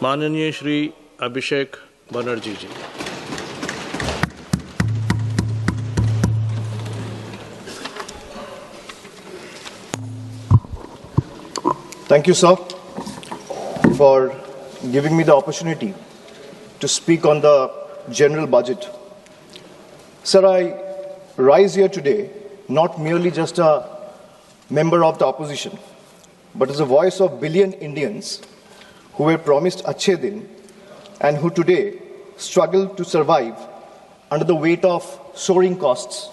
माननीय श्री अभिषेक बनर्जी जी। Thank you, sir, for giving me the opportunity to speak on the general budget. Sir, I rise here today not merely just a member of the opposition, but as a voice of billion Indians who were promised Achhe Din and who today struggle to survive under the weight of soaring costs.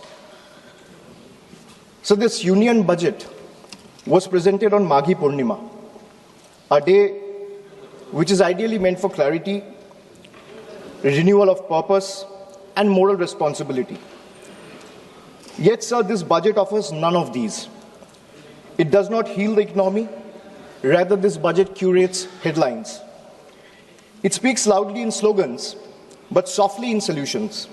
So this union budget was presented on Maghi Purnima, a day which is ideally meant for clarity, renewal of purpose, and moral responsibility. Yet, sir, this budget offers none of these. It does not heal the economy. Rather, this budget curates headlines. It speaks loudly in slogans, but softly in solutions.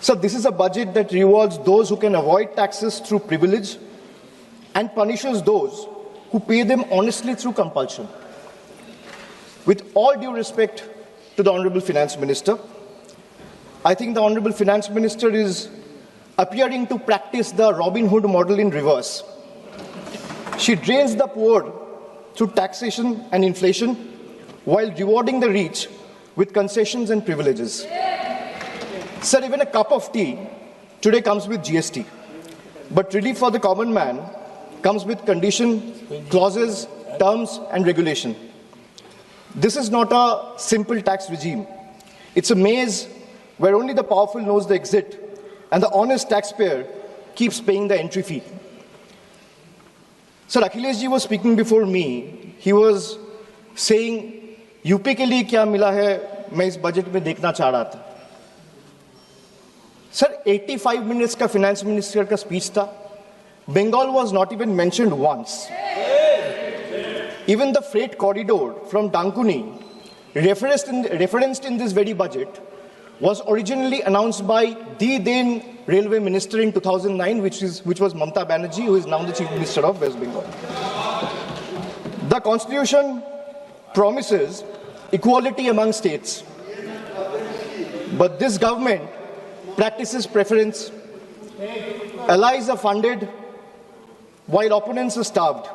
So this is a budget that rewards those who can avoid taxes through privilege and punishes those who pay them honestly through compulsion. With all due respect to the Honorable Finance Minister, I think the Honorable Finance Minister is appearing to practice the Robin Hood model in reverse. She drains the poor through taxation and inflation while rewarding the rich with concessions and privileges. Sir, even a cup of tea today comes with GST, but relief for the common man comes with condition, clauses, terms, and regulation. This is not a simple tax regime. It's a maze where only the powerful knows the exit and the honest taxpayer keeps paying the entry fee. Sir, Akhilesh ji was speaking before me. He was saying, UP के लिए क्या मिला है मैं इस budget में देखना चाह रहा था. Sir, 85 minutes का finance minister का speech था. Bengal was not even mentioned once. Even the freight corridor from Dankuni, referenced in this very budget, was originally announced by the then railway minister in 2009, which was Mamata Banerjee, who is now the Chief Minister of West Bengal. The Constitution promises equality among states, but this government practices preference. Allies are funded while opponents are starved.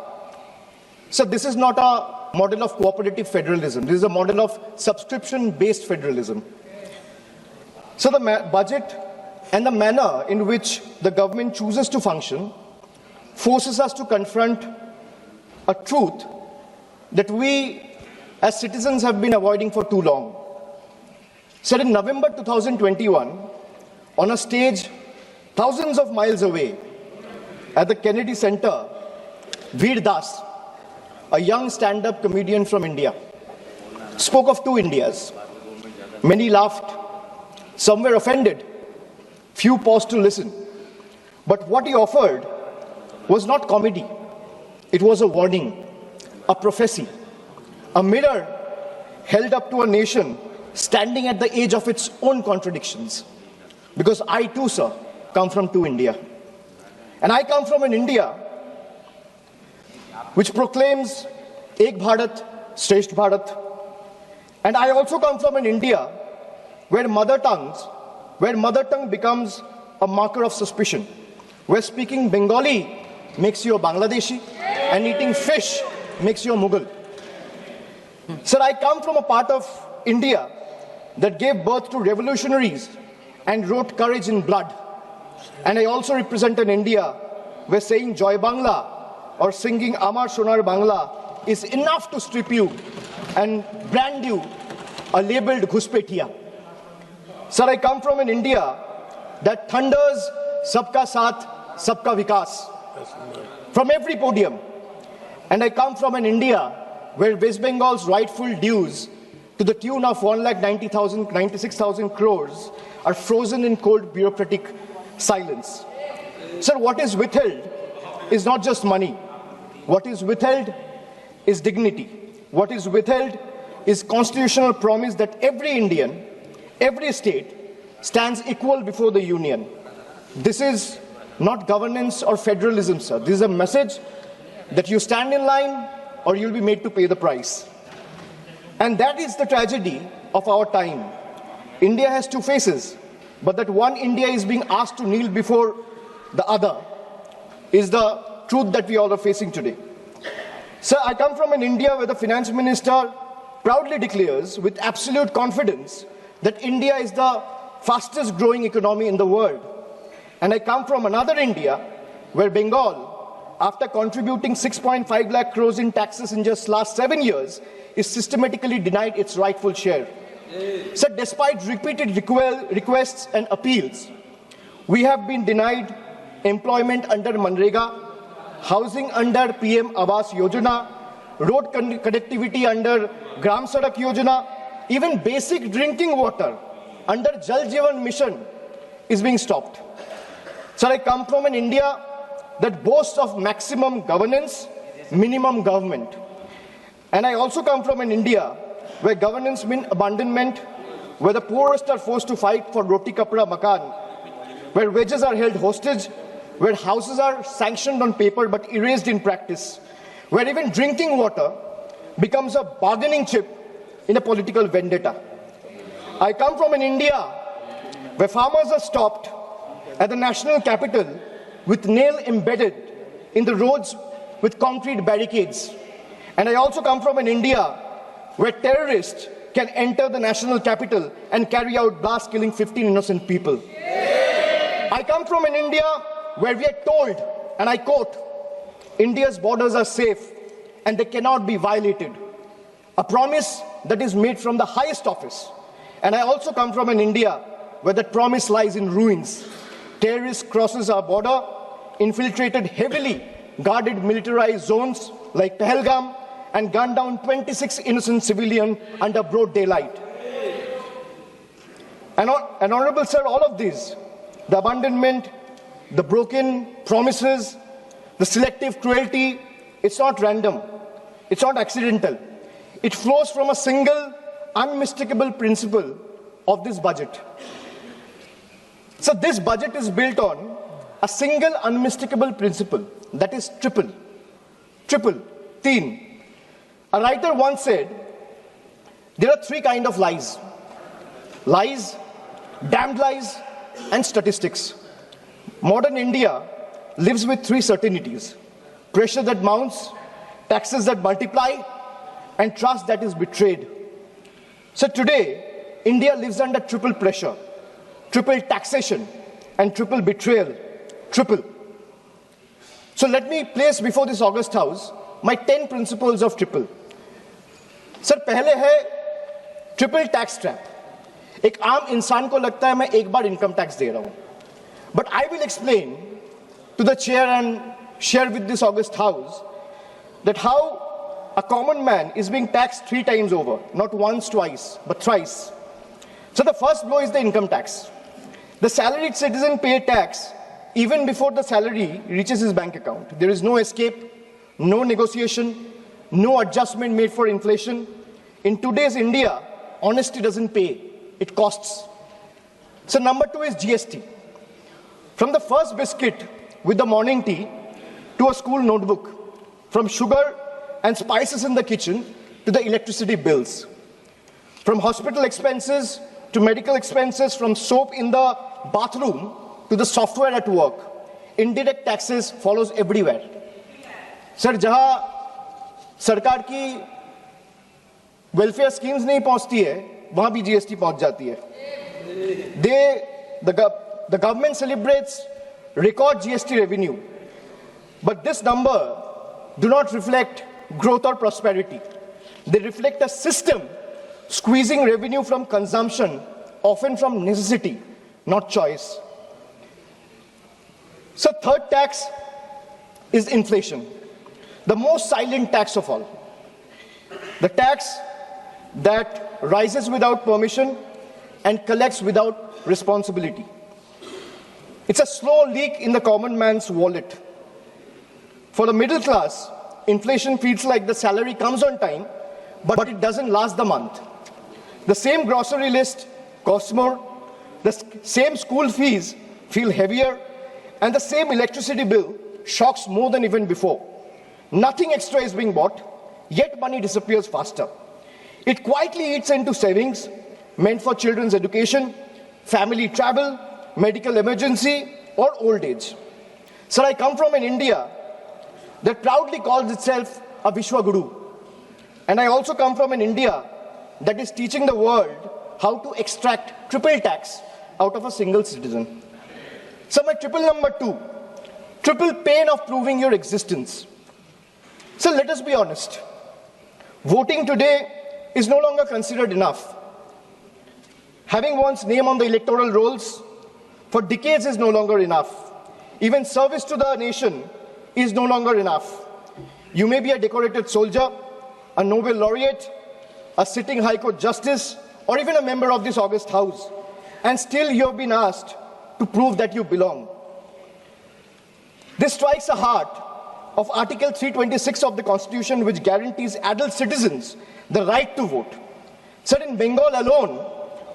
So this is not a model of cooperative federalism. This is a model of subscription-based federalism. So the budget and the manner in which the government chooses to function forces us to confront a truth that we as citizens have been avoiding for too long. So in November 2021, on a stage thousands of miles away at the Kennedy Center, Veer Das, a young stand-up comedian from India, spoke of two Indias. Many laughed. Some were offended. Few paused to listen. But what he offered was not comedy. It was a warning, a prophecy, a mirror held up to a nation standing at the edge of its own contradictions. Because I too, sir, come from two India. And I come from an India which proclaims Ek Bharat, Shresth Bharat. And I also come from an India where mother tongue becomes a marker of suspicion, where speaking Bengali makes you a Bangladeshi and eating fish makes you a Mughal. Sir, I come from a part of India that gave birth to revolutionaries and wrote courage in blood. And I also represent an India where saying Joy Bangla or singing Amar Sonar Bangla is enough to strip you and brand you a labeled Ghuspetiya. Sir, I come from an India that thunders Sabka Saath, Sabka Vikas from every podium. And I come from an India where West Bengal's rightful dues to the tune of 1,96,000 crores are frozen in cold bureaucratic silence. Sir, what is withheld is not just money. What is withheld is dignity. What is withheld is constitutional promise that every Indian, every state stands equal before the union. This is not governance or federalism, sir. This is a message that you stand in line or you'll be made to pay the price. And that is the tragedy of our time. India has two faces, but that one India is being asked to kneel before the other is the truth that we all are facing today. Sir, I come from an India where the finance minister proudly declares with absolute confidence that India is the fastest growing economy in the world. And I come from another India where Bengal, after contributing 6.5 lakh crores in taxes in just last 7 years, is systematically denied its rightful share. So despite repeated requests and appeals, we have been denied employment under Manrega, housing under PM Awas Yojana, road connectivity under Gram Sadak Yojana, even basic drinking water under Jal Jeevan Mission is being stopped. Sir, I come from an India that boasts of maximum governance, minimum government. And I also come from an India where governance means abandonment, where the poorest are forced to fight for roti kapra makan, where wages are held hostage, where houses are sanctioned on paper but erased in practice, where even drinking water becomes a bargaining chip in a political vendetta. I come from an India where farmers are stopped at the national capital with nail embedded in the roads with concrete barricades. And I also come from an India where terrorists can enter the national capital and carry out blasts killing 15 innocent people. I come from an India where we are told, and I quote, India's borders are safe and they cannot be violated. A promise that is made from the highest office. And I also come from an India where that promise lies in ruins. Terrorists crosses our border, infiltrated heavily guarded militarized zones like Pahalgam, and gunned down 26 innocent civilians under broad daylight. And Honorable Sir, all of these, the abandonment, the broken promises, the selective cruelty, it's not random, it's not accidental. It flows from a single, unmistakable principle of this budget. So this budget is built on a single unmistakable principle, that is triple. Triple, teen. A writer once said, there are three kinds of lies. Lies, damned lies, and statistics. Modern India lives with three certainties: pressure that mounts, taxes that multiply, and trust that is betrayed. So today, India lives under triple pressure, triple taxation, and triple betrayal. Triple. So let me place before this August House my 10 principles of triple. Sir, पहले है triple tax trap. एक आम इंसान को लगता है मैं एक बार इनकम टैक्स दे रहा हूं. But I will explain to the chair and share with this August House that how a common man is being taxed 3 times over, not once, twice, but thrice. So the first blow is the income tax. The salaried citizen pays tax even before the salary reaches his bank account. There is no escape, no negotiation, no adjustment made for inflation. In today's India, honesty doesn't pay, it costs. So number 2 is GST. From the first biscuit with the morning tea to a school notebook, from sugar and spices in the kitchen to the electricity bills, from hospital expenses to medical expenses, from soap in the bathroom to the software at work, indirect taxes follows everywhere. Sir, जहां सरकार की welfare schemes नहीं पहुंचती है, वहां भी GST पहुंच जाती है. The government celebrates record GST revenue, but this number do not reflect growth or prosperity. They reflect a system squeezing revenue from consumption, often from necessity, not choice. So third tax is inflation, the most silent tax of all. The tax that rises without permission and collects without responsibility. It's a slow leak in the common man's wallet. For the middle class, inflation feels like the salary comes on time, but it doesn't last the month. The same grocery list costs more, the same school fees feel heavier, and the same electricity bill shocks more than even before. Nothing extra is being bought, yet money disappears faster. It quietly eats into savings meant for children's education, family travel, medical emergency, or old age. Sir, I come from an India that proudly calls itself a Vishwa Guru. And I also come from an India that is teaching the world how to extract triple tax out of a single citizen. So my triple number 2, triple pain of proving your existence. So let us be honest. Voting today is no longer considered enough. Having one's name on the electoral rolls for decades is no longer enough. Even service to the nation is no longer enough. You may be a decorated soldier, a Nobel laureate, a sitting High Court justice, or even a member of this august house, and still you have been asked to prove that you belong. This strikes the heart of Article 326 of the Constitution, which guarantees adult citizens the right to vote. Sir, in Bengal alone,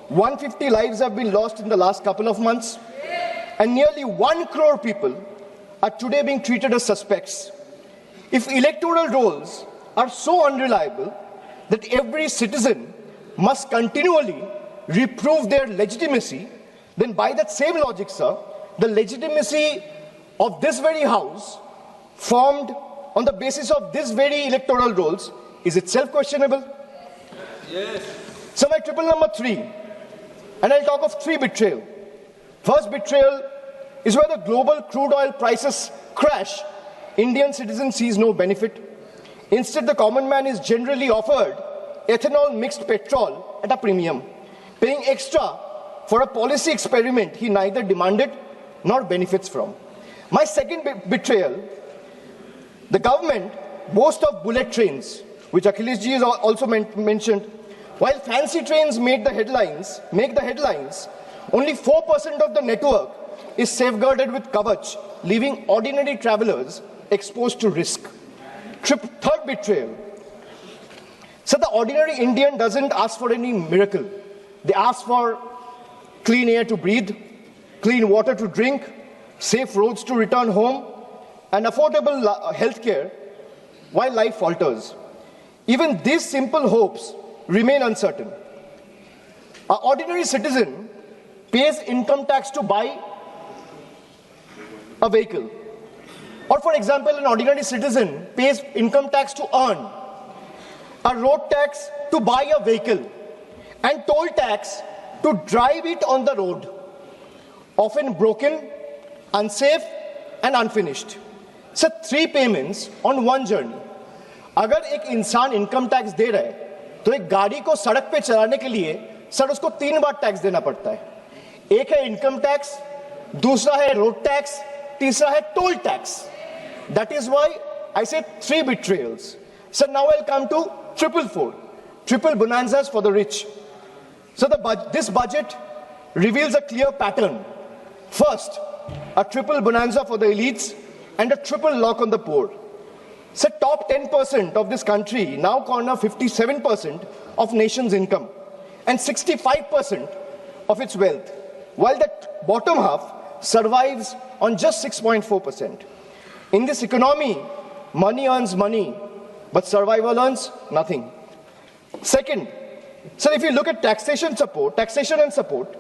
150 lives have been lost in the last couple of months, and nearly 1 crore people are today being treated as suspects. If electoral rolls are so unreliable that every citizen must continually reprove their legitimacy, then by that same logic, sir, the legitimacy of this very house, formed on the basis of this very electoral rolls, is itself questionable. Yes. So my triple number 3, and I'll talk of 3 betrayal. First betrayal is where the global crude oil prices crash. Indian citizen sees no benefit. Instead, the common man is generally offered ethanol mixed petrol at a premium, paying extra for a policy experiment he neither demanded nor benefits from. My second betrayal, the government boasts of bullet trains, which Akhilesh ji is also mentioned. While fancy trains make the headlines, only 4% of the network is safeguarded with Kavach, leaving ordinary travelers exposed to risk. Third betrayal. So the ordinary Indian doesn't ask for any miracle. They ask for clean air to breathe, clean water to drink, safe roads to return home, and affordable health care while life falters. Even these simple hopes remain uncertain. An ordinary citizen pays income tax to buy a vehicle. Or for example, an ordinary citizen pays income tax to earn, a road tax to buy a vehicle, and toll tax to drive it on the road, often broken, unsafe, and unfinished. So 3 payments on 1 journey. अगर एक इंसान income tax दे रहा है तो एक गाड़ी को सड़क पे चलाने के लिए सर उसको 3 बार टैक्स देना पड़ता है। एक है इनकम टैक्स, दूसरा है रोड टैक्स, तीसरा है toll tax. That is why I said 3 betrayals. So now I'll come to triple bonanzas for the rich. So this budget reveals a clear pattern. First, a triple bonanza for the elites and a triple lock on the poor. So top 10% of this country now corner 57% of nation's income and 65% of its wealth, while the bottom half survives on just 6.4%. In this economy, money earns money, but survival earns nothing. Second, so if you look at taxation and support,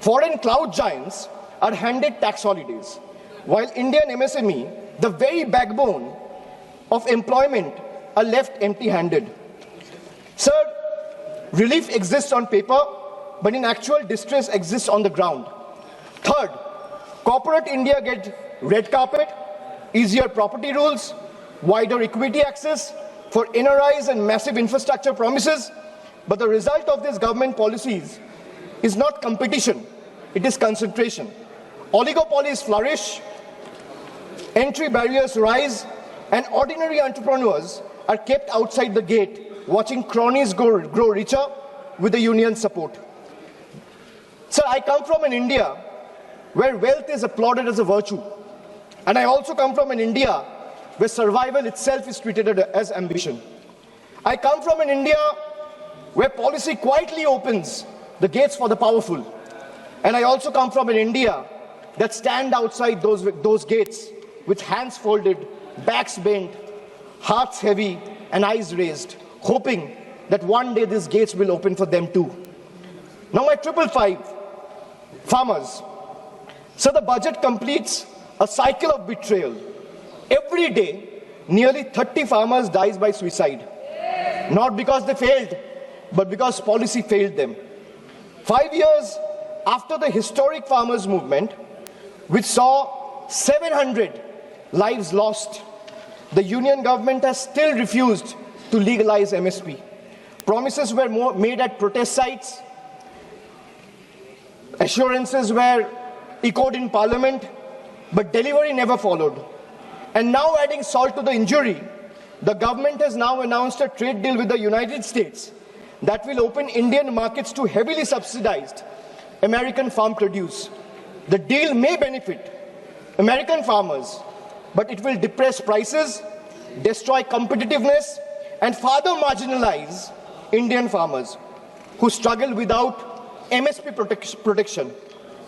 foreign cloud giants are handed tax holidays, while Indian MSME, the very backbone of employment, are left empty-handed. Sir, relief exists on paper, but in actual distress exists on the ground. Third, corporate India gets red carpet, easier property rules, wider equity access for NRIs and massive infrastructure promises. But the result of these government policies is not competition, it is concentration. Oligopolies flourish, entry barriers rise, and ordinary entrepreneurs are kept outside the gate, watching cronies grow richer with the union support. Sir, I come from an India where wealth is applauded as a virtue. And I also come from an India where survival itself is treated as ambition. I come from an India where policy quietly opens the gates for the powerful. And I also come from an India that stand outside those gates with hands folded, backs bent, hearts heavy, and eyes raised, hoping that one day these gates will open for them too. Now my 555, farmers. So the budget completes a cycle of betrayal. Every day, nearly 30 farmers dies by suicide. Not because they failed, but because policy failed them. 5 years after the historic farmers' movement, which saw 700 lives lost, the union government has still refused to legalize MSP. Promises were made at protest sites, assurances were echoed in parliament, but delivery never followed. And now, adding salt to the injury, the government has now announced a trade deal with the United States that will open Indian markets to heavily subsidized American farm produce. The deal may benefit American farmers, but it will depress prices, destroy competitiveness, and further marginalize Indian farmers who struggle without MSP protection.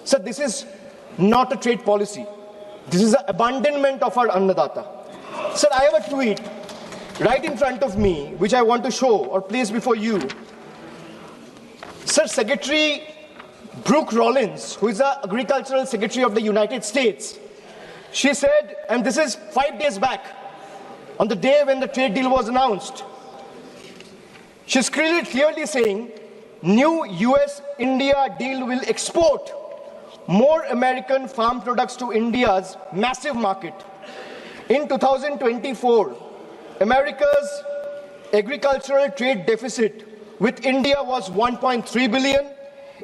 So this is not a trade policy. This is an abandonment of our Annadata. Sir, I have a tweet right in front of me, which I want to show or place before you. Sir, Secretary Brooke Rollins, who is the Agricultural Secretary of the United States, she said, and this is 5 days back, on the day when the trade deal was announced, she's clearly saying, new US-India deal will export more American farm products to India's massive market. In 2024, America's agricultural trade deficit with India was 1.3 billion.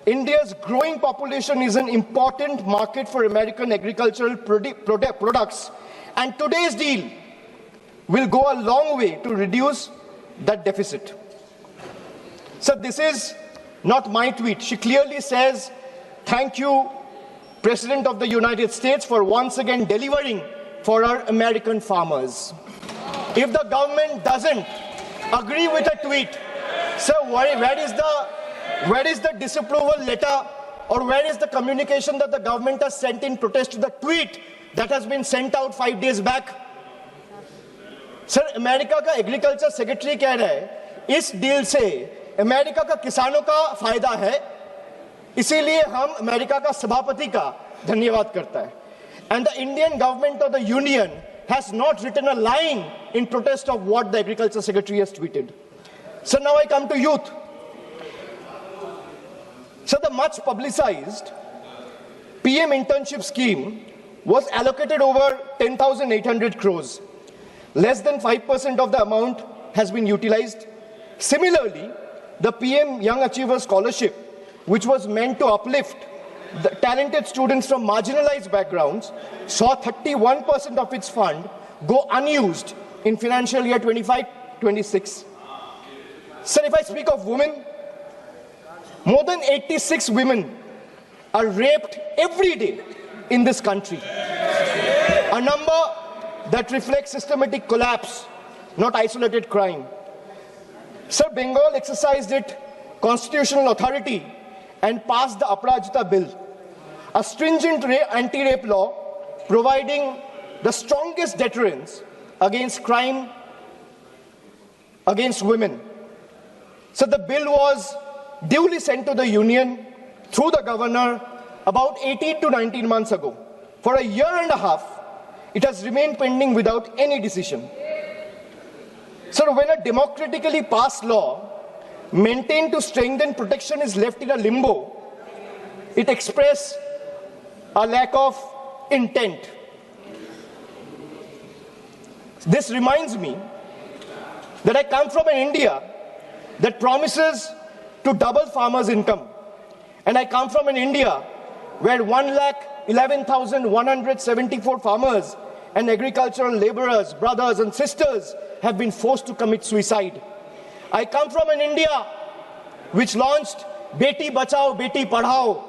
India's growing population is an important market for American agricultural products, and today's deal will go a long way to reduce that deficit. So this is not my tweet. She clearly says, thank you, President of the United States, for once again delivering for our American farmers. If the government doesn't agree with a tweet, so where is the disapproval letter, or where is the communication that the government has sent in protest to the tweet that has been sent out 5 days back? Sir, America का agriculture secretary कह रहा है इस deal से America का किसानों का फायदा है, इसीलिए हम अमेरिका का सभापति का धन्यवाद करता है. And the Indian government or the union has not written a line in protest of what the agriculture secretary has tweeted. So now I come to youth. So the much publicized PM internship scheme was allocated over 10,800 crores. Less than 5% of the amount has been utilized. Similarly, the PM Young Achiever Scholarship, which was meant to uplift the talented students from marginalized backgrounds, saw 31% of its fund go unused in financial year 25-26. Sir, if I speak of women, more than 86 women are raped every day in this country. A number that reflects systematic collapse, not isolated crime. Sir, Bengal exercised its constitutional authority and passed the Aparajita Bill, a stringent anti-rape law providing the strongest deterrence against crime against women. So the bill was duly sent to the union through the governor about 18 to 19 months ago. For a year and a half, it has remained pending without any decision. So when a democratically passed law maintained to strengthen protection is left in a limbo, it expresses a lack of intent. This reminds me that I come from an India that promises to double farmers' income. And I come from an India where 1,11,174 farmers and agricultural laborers, brothers and sisters, have been forced to commit suicide. I come from an India which launched Beti Bachao, Beti Padhao,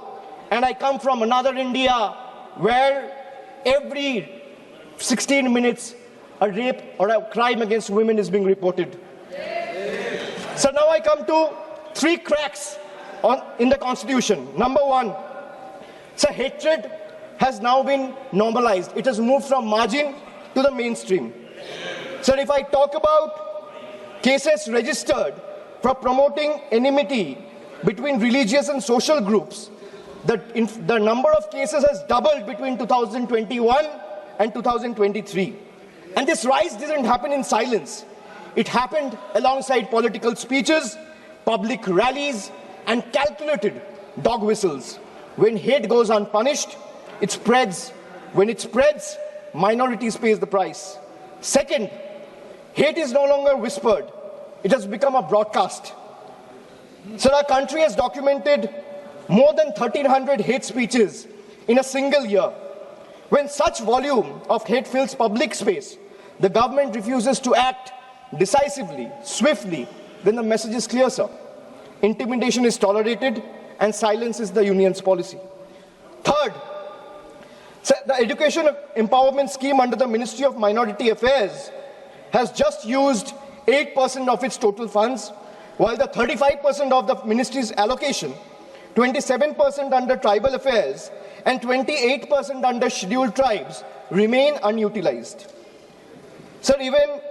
and I come from another India where every 16 minutes a rape or a crime against women is being reported. So now I come to 3 cracks in the constitution. Number 1, so hatred has now been normalized. It has moved from margin to the mainstream. So if I talk about cases registered for promoting enmity between religious and social groups. The number of cases has doubled between 2021 and 2023. And this rise didn't happen in silence. It happened alongside political speeches, public rallies, and calculated dog whistles. When hate goes unpunished, it spreads. When it spreads, minorities pay the price. Second, hate is no longer whispered. It has become a broadcast. So our country has documented more than 1,300 hate speeches in a single year. When such volume of hate fills public space, the government refuses to act decisively, swiftly, then the message is clear, sir. Intimidation is tolerated and silence is the union's policy. Third, sir, the education empowerment scheme under the Ministry of Minority Affairs has just used 8% of its total funds, while the 35% of the ministry's allocation, 27% under tribal affairs, and 28% under scheduled tribes remain unutilized. Sir, even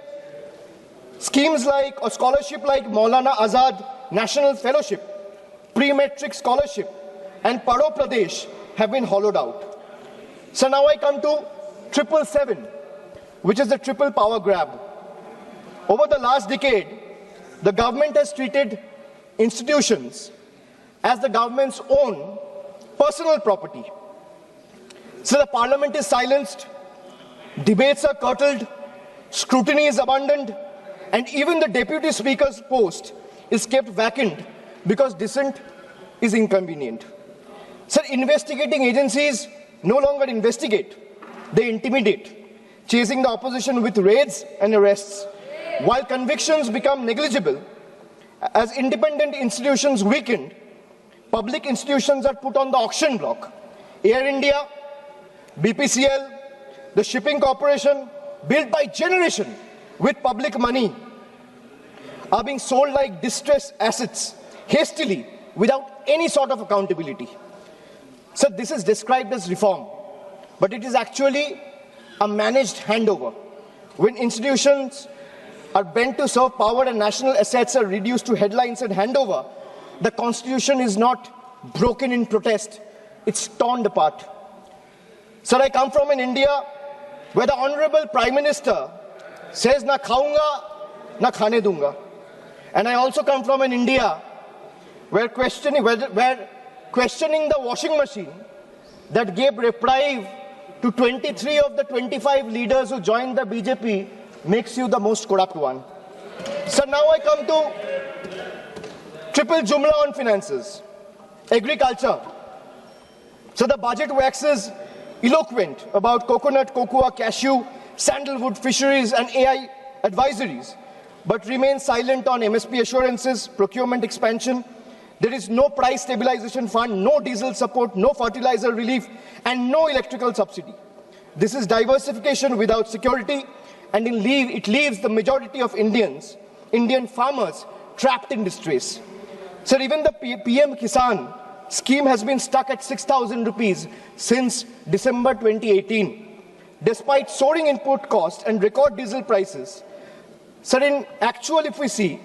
schemes like a scholarship like Maulana Azad National Fellowship, Pre-Metric Scholarship, and Paro Pradesh have been hollowed out. So now I come to 777, which is the triple power grab. Over the last decade, the government has treated institutions as the government's own personal property. So the parliament is silenced, debates are curtailed, scrutiny is abandoned, and even the deputy speaker's post is kept vacant because dissent is inconvenient. So investigating agencies no longer investigate, they intimidate, chasing the opposition with raids and arrests. While convictions become negligible, as independent institutions weakened, public institutions are put on the auction block. Air India, BPCL, the shipping corporation, built by generation with public money, are being sold like distressed assets, hastily, without any sort of accountability. So this is described as reform, but it is actually a managed handover. When institutions are bent to serve power and national assets are reduced to headlines and handover, the constitution is not broken in protest, it's torn apart. Sir, I come from an India where the Honorable Prime Minister says, na khaunga, na khane dunga. And I also come from an India where questioning the washing machine that gave reprieve to 23 of the 25 leaders who joined the BJP makes you the most corrupt one. So now I come to triple jumla on finances. Agriculture. So the budget waxes eloquent about coconut, cocoa, cashew, sandalwood, fisheries and AI advisories, but remains silent on MSP assurances, procurement expansion. There is no price stabilization fund, no diesel support, no fertilizer relief, and no electrical subsidy. This is diversification without security, and it leaves the majority of Indian farmers trapped in distress. So even the PM Kisan scheme has been stuck at 6,000 rupees since December 2018. Despite soaring input costs and record diesel prices, so in actual, if we see,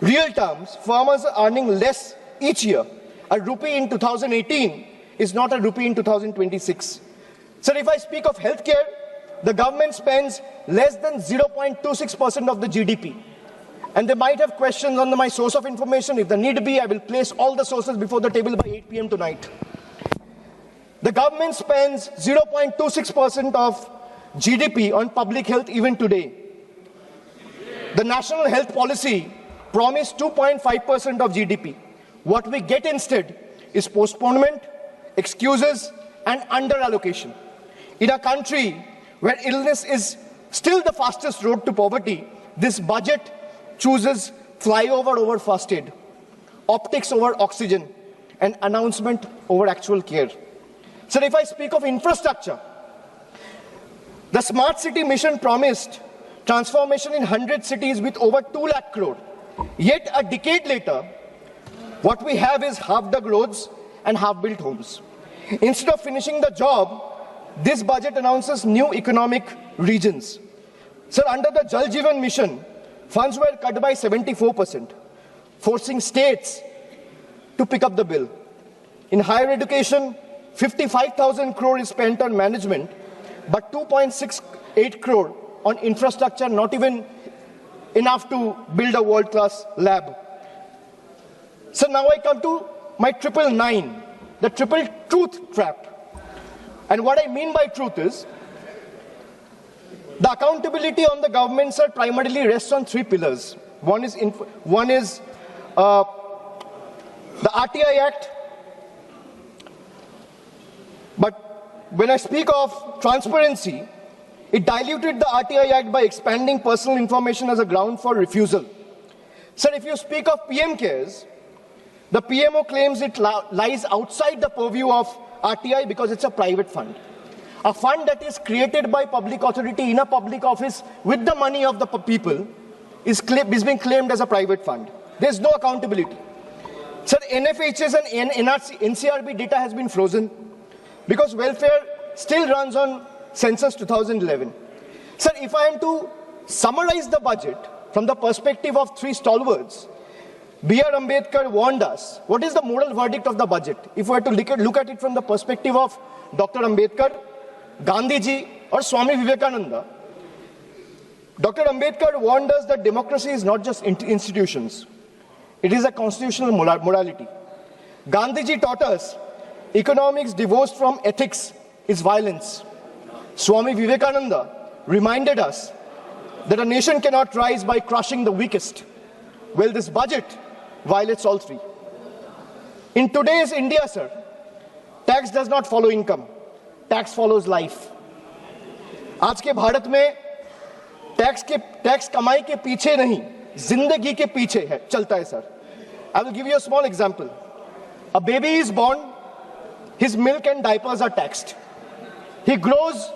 real terms, farmers are earning less each year. A rupee in 2018 is not a rupee in 2026. So if I speak of healthcare, the government spends less than 0.26% of the GDP. And they might have questions on my source of information. If the need be, I will place all the sources before the table by 8 p.m. tonight. The government spends 0.26% of GDP on public health even today. The national health policy promised 2.5% of GDP. What we get instead is postponement, excuses, and under-allocation. In a country where illness is still the fastest road to poverty, this budget chooses flyover over first aid, optics over oxygen, and announcement over actual care. So if I speak of infrastructure, the smart city mission promised transformation in 100 cities with over 2 lakh crore. Yet a decade later, what we have is half-dug roads and half-built homes. Instead of finishing the job, this budget announces new economic regions. So under the Jal Jeevan mission, funds were cut by 74%. forcing states to pick up the bill. In higher education, 55,000 crore is spent on management, but 2.68 crore on infrastructure, not even enough to build a world-class lab. So now I come to my 999, the triple truth trap. And what I mean by truth is, the accountability on the government, sir, primarily rests on three pillars. One is the RTI Act. But when I speak of transparency, it diluted the RTI Act by expanding personal information as a ground for refusal. Sir, if you speak of PM cares, the PMO claims it lies outside the purview of RTI because it's a private fund. A fund that is created by public authority in a public office with the money of the people is being claimed as a private fund. There's no accountability. Sir, NFHS and NCRB data has been frozen because welfare still runs on census 2011. Sir, if I am to summarize the budget from the perspective of three stalwarts, B.R. Ambedkar warned us. What is the moral verdict of the budget? If we were to look at it from the perspective of Dr. Ambedkar, Gandhiji, or Swami Vivekananda, Dr. Ambedkar warned us that democracy is not just institutions. It is a constitutional morality. Gandhiji taught us economics divorced from ethics is violence. Swami Vivekananda reminded us that a nation cannot rise by crushing the weakest. Well, this budget violates all three. In today's India, sir, tax does not follow income. Tax follows life. आज के भारत में tax कमाई के पीछे नहीं, जिंदगी के पीछे है, चलता है sir. I will give you a small example. A baby is born, his milk and diapers are taxed. He grows,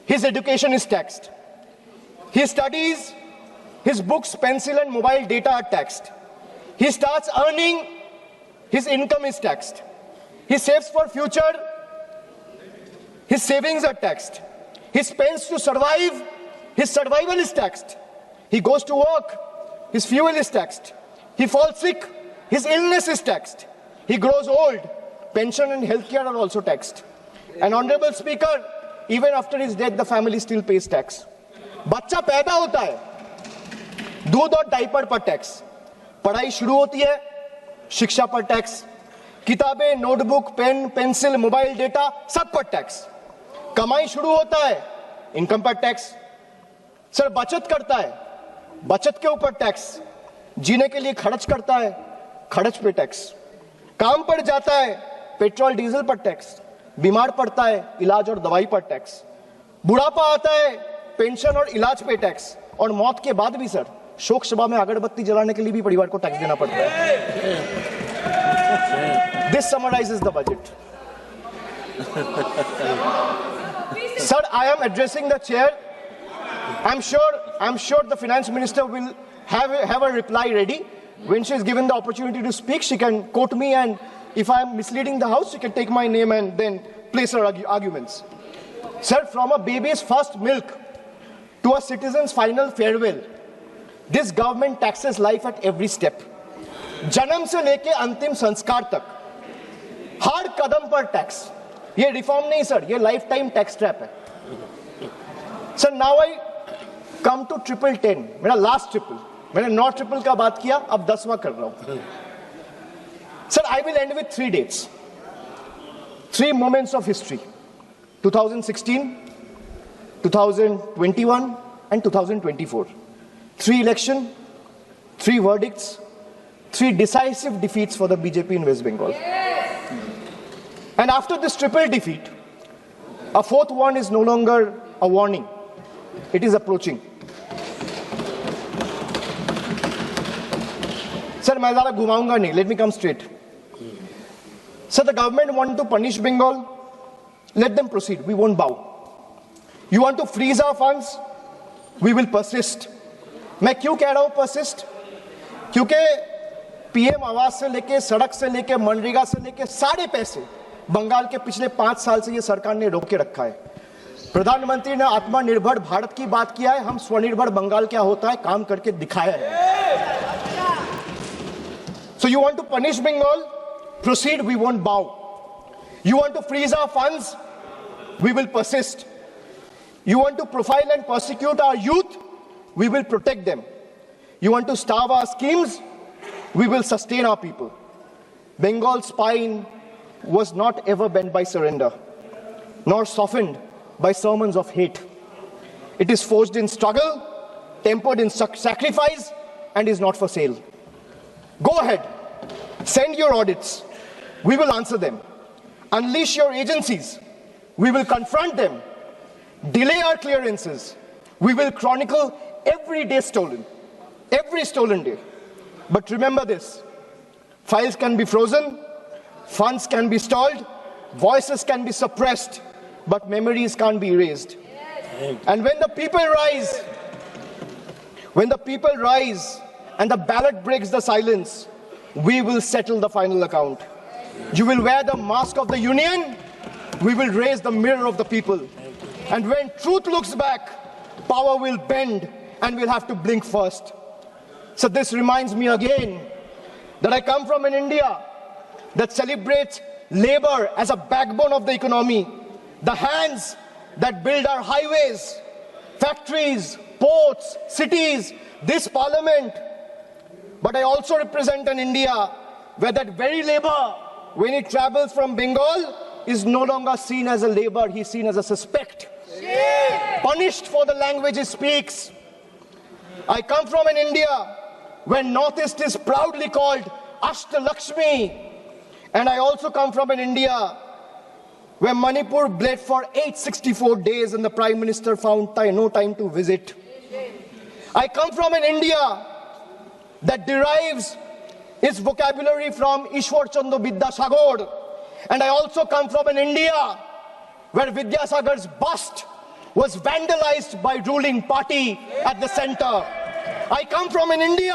his education is taxed. He studies, his books, pencil and mobile data are taxed. He starts earning, his income is taxed. He saves for future, his savings are taxed. He spends to survive, his survival is taxed. He goes to work, his fuel is taxed. He falls sick, his illness is taxed. He grows old, pension and healthcare are also taxed. And Honorable Speaker, even after his death, the family still pays tax. बच्चा पैदा होता है, दूध और diaper पर tax, पढ़ाई शुरू होती है, शिक्षा पर टैक्स, किताबें, notebook, pen, pencil, mobile data, सब पर टैक्स. कमाई शुरू होता है, इनकम पर टैक्स. सर, बचत करता है, बचत के ऊपर टैक्स. जीने के लिए खर्च करता है, खर्च पे टैक्स. काम पर जाता है, पेट्रोल डीजल पर टैक्स. बीमार पड़ता है, इलाज और दवाई पर टैक्स. बुढ़ापा आता है, पेंशन और इलाज पे टैक्स. और मौत के बाद भी सर, शोक सभा में अगरबत्ती जलाने के लिए भी परिवार को टैक्स देना पड़ता है. This summarizes the budget. Sir, I am addressing the chair. I'm sure the finance minister will have a reply ready. When she is given the opportunity to speak, she can quote me, and if I am misleading the house, she can take my name and then place her arguments. Sir, from a baby's first milk to a citizen's final farewell, this government taxes life at every step. जन्म से लेके अंतिम संस्कार तक हर कदम पर tax. ये reform नहीं sir, ये लाइफ टाइम टैक्स ट्रैप है. Sir, now I come to 1010, मेरा लास्ट ट्रिपल. मैंने 9 ट्रिपल का बात किया, अब 10वां कर रहा हूं. Sir, I will and with 3 dates, 3 moments of history: 2016, 2021 and 2024. 3 elections, 3 verdicts, 3 decisive defeats for the BJP in West Bengal. And after this triple defeat, a 4th one is no longer a warning. It is approaching. Sir, मैं ज़्यादा घुमाऊंगा नहीं. Let me come straight. Sir, the government want to punish Bengal. Let them proceed. We won't bow. You want to freeze our funds? We will persist. मैं क्यों कह रहा हूं persist? क्योंकि पीएम आवास से लेके, सड़क से लेके, मनरेगा से लेके सारे पैसे बंगाल के पिछले 5 साल से ये सरकार ने रोक के रखा है. प्रधानमंत्री ने आत्मनिर्भर भारत की बात किया है. हम स्वनिर्भर बंगाल क्या होता है काम करके दिखाया है. So you want to punish Bengal? Proceed, we won't bow. You want to freeze our funds? We will persist. You want to profile and persecute our youth? We will protect them. You want to starve our schemes? We will sustain our people. Bengal's spine was not ever bent by surrender, nor softened by sermons of hate. It is forged in struggle, tempered in sacrifice, and is not for sale. Go ahead, send your audits. We will answer them. Unleash your agencies. We will confront them. Delay our clearances. We will chronicle every day stolen, every stolen day. But remember this, files can be frozen, funds can be stalled, voices can be suppressed, but memories can't be erased. And when the people rise and the ballot breaks the silence, we will settle the final account. You will wear the mask of the union, we will raise the mirror of the people. And when truth looks back, power will bend and we'll have to blink first. So this reminds me again that I come from an India that celebrates labor as a backbone of the economy, the hands that build our highways, factories, ports, cities, this parliament. But I also represent an India where that very labor, when it travels from Bengal, is no longer seen as a labor, he's seen as a suspect. Punished for the language he speaks. I come from an India where Northeast is proudly called Ashtalakshmi. And I also come from an India where Manipur bled for 864 days and the Prime Minister found no time to visit. I come from an India that derives its vocabulary from Ishwar Chandra Vidyasagar. And I also come from an India where Vidyasagar's bust was vandalized by ruling party at the center. I come from an India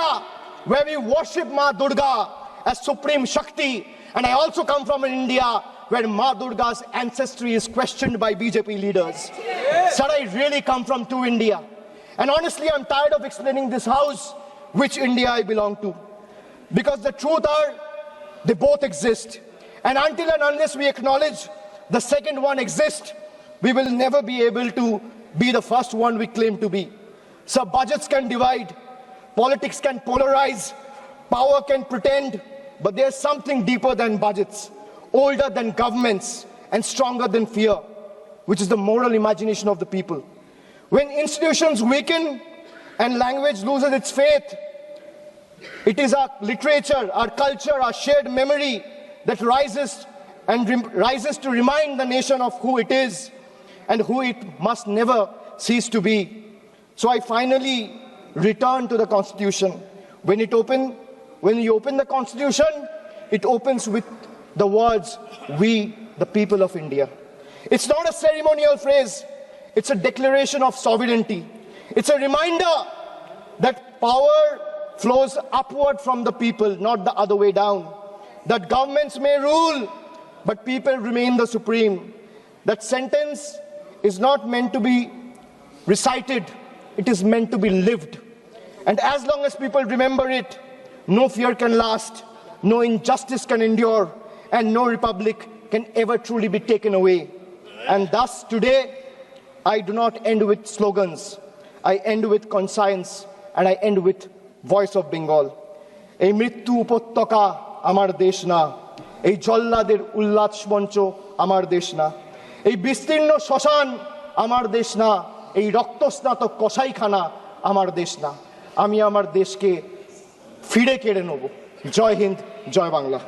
where we worship Ma Durga as Supreme Shakti. And I also come from an India where Ma Durga's ancestry is questioned by BJP leaders. So I really come from two India. And honestly, I'm tired of explaining this house which India I belong to. Because the truth are, they both exist. And until and unless we acknowledge the second one exists, we will never be able to be the first one we claim to be. So budgets can divide, politics can polarize, power can pretend, but there's something deeper than budgets, older than governments, and stronger than fear, which is the moral imagination of the people. When institutions weaken and language loses its faith, it is our literature, our culture, our shared memory that rises to remind the nation of who it is and who it must never cease to be. So I finally return to the Constitution. When you open the Constitution, it opens with the words, "We, the people of India." It's not a ceremonial phrase. It's a declaration of sovereignty. It's a reminder that power flows upward from the people, not the other way down. That governments may rule, but people remain the supreme. That sentence is not meant to be recited. It is meant to be lived. And as long as people remember it, no fear can last, no injustice can endure, and no republic can ever truly be taken away. And thus today, I do not end with slogans. I end with conscience, and I end with voice of Bengal. এই মৃত্যু উপত্যকা আমার দেশ না, এই জল্লাদের উল্লাস মঞ্চ আমার দেশ না, এই বিস্তীর্ণ শ্মশান আমার দেশ না, এই রক্তস্নাত কসাইখানা আমার দেশ না। আমি আমার দেশকে ফিরে কেড়ে নেব। জয় হিন্দ, জয় বাংলা।